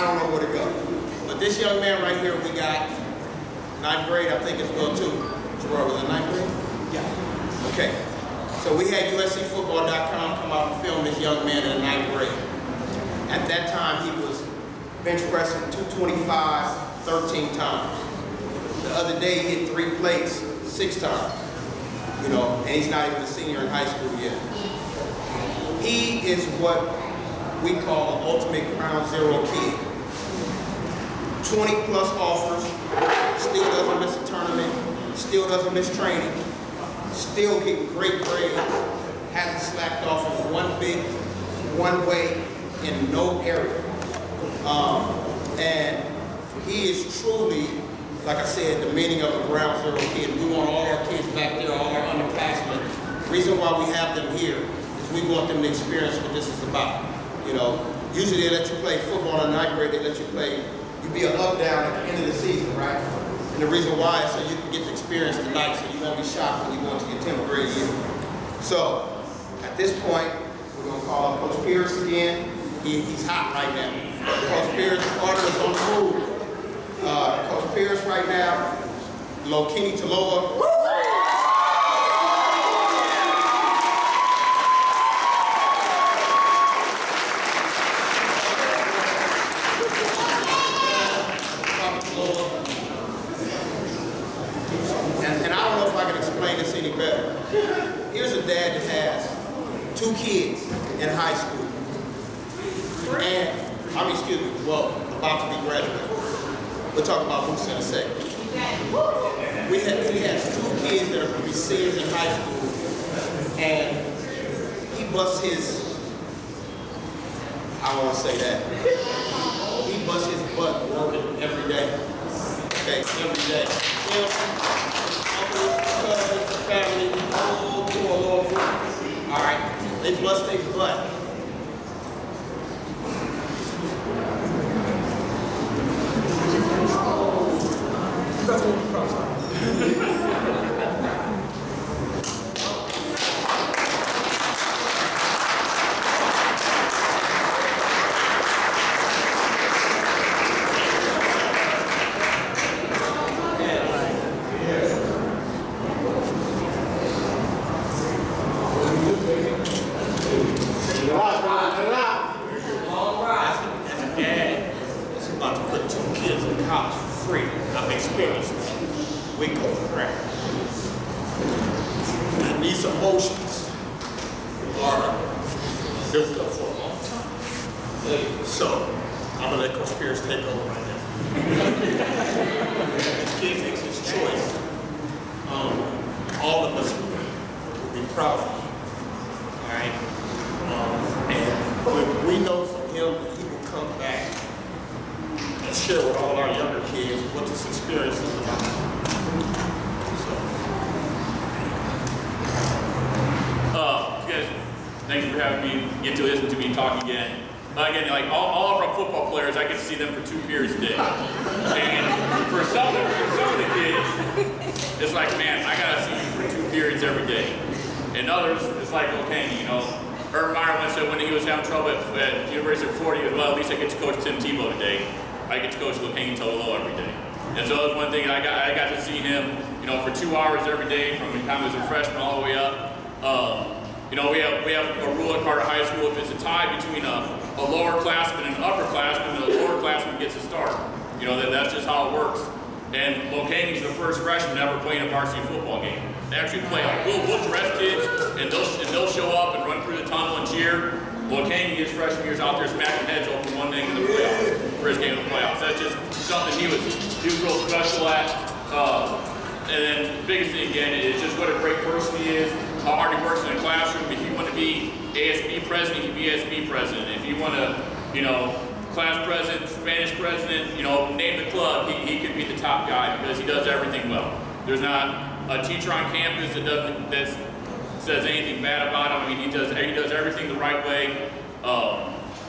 I don't know where to go. But this young man right here, we got 9th grade, I think it's well too. Gerard, was it 9th grade? Yeah. Okay. So we had USCFootball.com come out and film this young man in the 9th grade. At that time, he was bench pressing 225 13 times. The other day, he hit 3 plates 6 times. You know, and he's not even a senior in high school yet. He is what we call an ultimate ground zero kid. 20+ offers, still doesn't miss a tournament, still doesn't miss training, still getting great grades, hasn't slacked off in one way in no area. And he is truly, like I said, the meaning of a ground zero kid. We want all our kids back there, all our underclassmen. The reason why we have them here is we want them to experience what this is about. You know, usually they let you play football in 9th grade, they let you play, you be an up-down at the end of the season, right? And the reason why is so you can get to experience the night so you won't be shocked when you go into your 10th grade year. So, at this point, we're going to call up Coach Pierce again. He's hot right now. Coach Pierce, Carter is on the move. Coach Pierce right now, Toailoa. And I don't know if I can explain this any better. Here's a dad that has 2 kids in high school. And, about to be graduated. We'll talk about Boots in a second. He has 2 kids that are going to be seniors in high school. And he busts his, I don't want to say that. He busts his butt working every day. Okay, every day. Uncles, family, all right, they bust their butt. And these emotions are built up for a long time. So, I'm going to let Coach Pierce take over right now. This kid makes his choice. All of us will be proud of him. All right? And we know from him that he will come back and share with all our younger kids what this experience is about. Guys, thanks for having me get to listen to me talk again. Again, like all of our football players, I get to see them for 2 periods a day. And for some of the kids, it's like, man, I gotta see you for 2 periods every day. And others, it's like, okay, you know, Urban Meyer once said when he was having trouble at the University of Florida, he was, well, at least I get to coach Tim Tebow today. I get to coach Toailoa every day. And so that was one thing I got to see him, you know, for 2 hours every day from the time he was a freshman all the way up. You know, we have a rule at Carter High School: if it's a tie between a lower classman and an upper classman, the lower classman gets a start. You know, that's just how it works. And Locane's the first freshman ever playing a varsity football game. They actually play. We'll dress kids, and they'll show up and run through the tunnel and cheer. Locane, his freshman year's out there smacking heads open one thing in the playoffs, first game of the playoffs. That's just something he was real special at. And then the biggest thing again is just what a great person he is, how hard he works in the classroom. If you want to be ASB president, he can be ASB president. If you want to, you know, class president, Spanish president, you know, name the club, he could be the top guy because he does everything well. There's not a teacher on campus that says anything bad about him. I mean, he does everything the right way.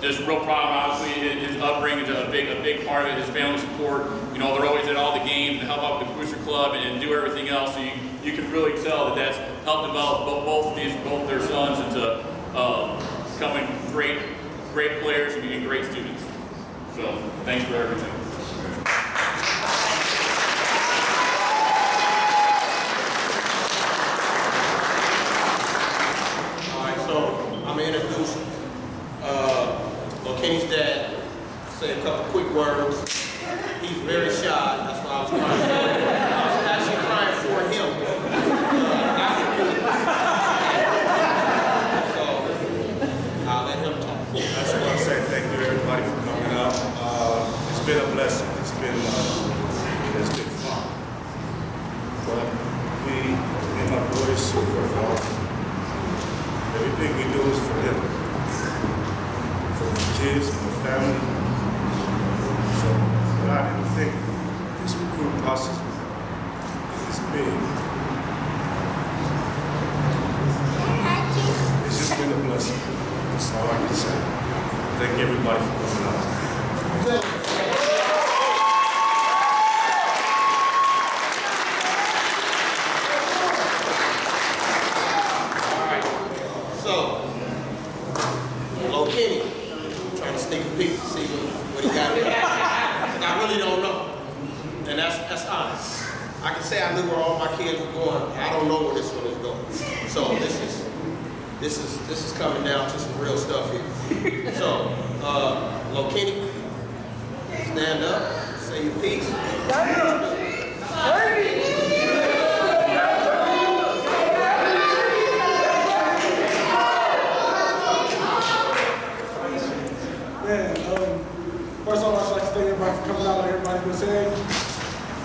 Just real proud, obviously, his upbringing is a big part of it, his family support. You know, they're always at all the games and help out with the Booster Club and do everything else. So you can really tell that that's helped develop both their sons into becoming great players and being great students. So thanks for everything. All right, so I'm going to introduce Kenny's dad, say a couple quick words. He's very shy, that's why I was crying for him. I was actually crying for him, not for me. So I'll let him talk. I just want to say thank you everybody for coming out. It's been a blessing. It's been fun. But me and my boys work hard. Everything we do is for them, for the kids, for the family. So I didn't think this recruiting process is big. It's just been a blessing. That's all I can say. Thank everybody for coming out. All right. So, Kenny, trying to sneak a peek to see what he got there. I really don't know, and that's honest. I can say I knew where all my kids were going. I don't know where this one is going. So this is coming down to some real stuff here. So, Kenny, stand up, say your piece. First of all, I'd just like to thank everybody for coming out, like everybody's been saying.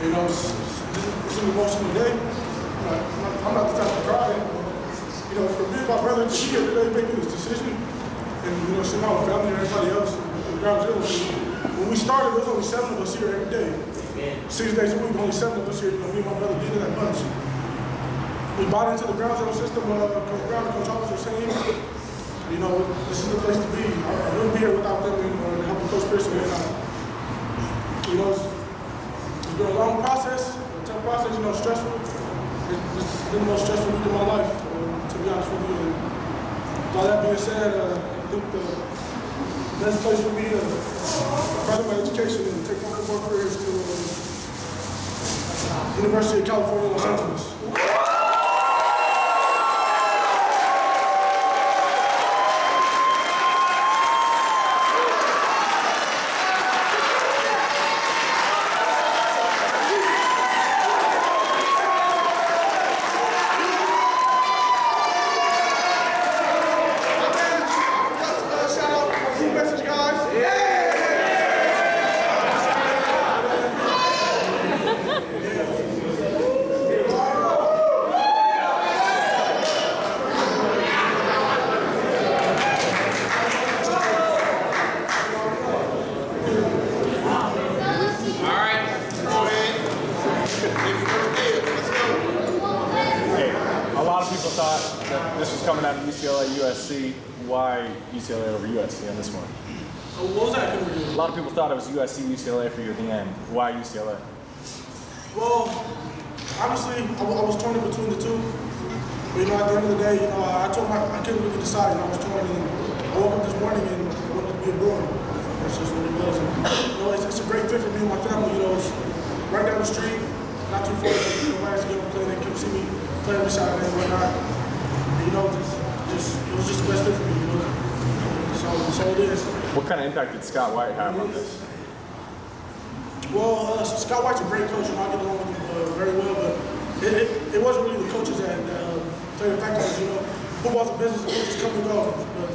You know, it's an emotional day. I'm not the type to cry. You know, for me and my brother to be here today making this decision, and you know, seeing our family and everybody else in the ground zero. When we started, there was only 7 of us here every day. 6 days a week, only 7 of us here. You know, me and my brother did that much. We bought into the ground zero system. Coach Brown and Coach Thomas were saying, you know, this is the place to be. I wouldn't be here without them, you know, and helping Coach Pearson. You know, it's been a long process, a tough process, you know, stressful. It's been the most stressful week of my life, to be honest with you. And with all that being said, I think the best place for me to further my education and take my football career is to University of California, Los Angeles. This was coming out of UCLA, USC. Why UCLA over USC on this one? What was that? A lot of people thought it was USC, UCLA for you at the end. Why UCLA? Well, honestly, I was torn in between the two. But, you know, at the end of the day, you know, I told my, I couldn't really decide, and I was torn. And I woke up this morning and I wanted to be a Bruin. That's just what it was. And, you know, it's a great fit for me and my family. You know, it's right down the street, not too far. You know, right to get play. They come see me play every Saturday and whatnot. And, you know, it was just the best fit for me. You know, so it is. What kind of impact did Scott White have on this? Well, Scott White's a great coach, and I get along with him very well. But it wasn't really the coaches that tell you the fact that, you know, football's a business, the coaches come and go. But,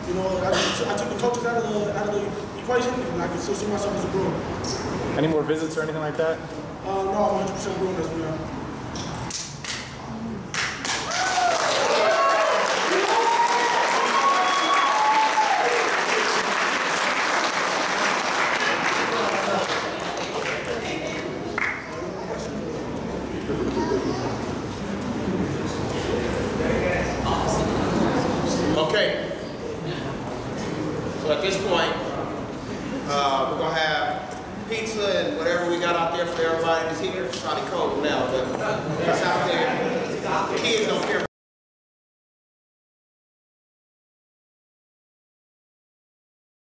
you know, I took the coaches out of the equation, and I can still see myself as a Bruin. Any more visits or anything like that? No, I'm 100% Bruin as well. Okay. So at this point, we're going to have pizza and whatever we got out there for everybody that's here. It's probably cold now, but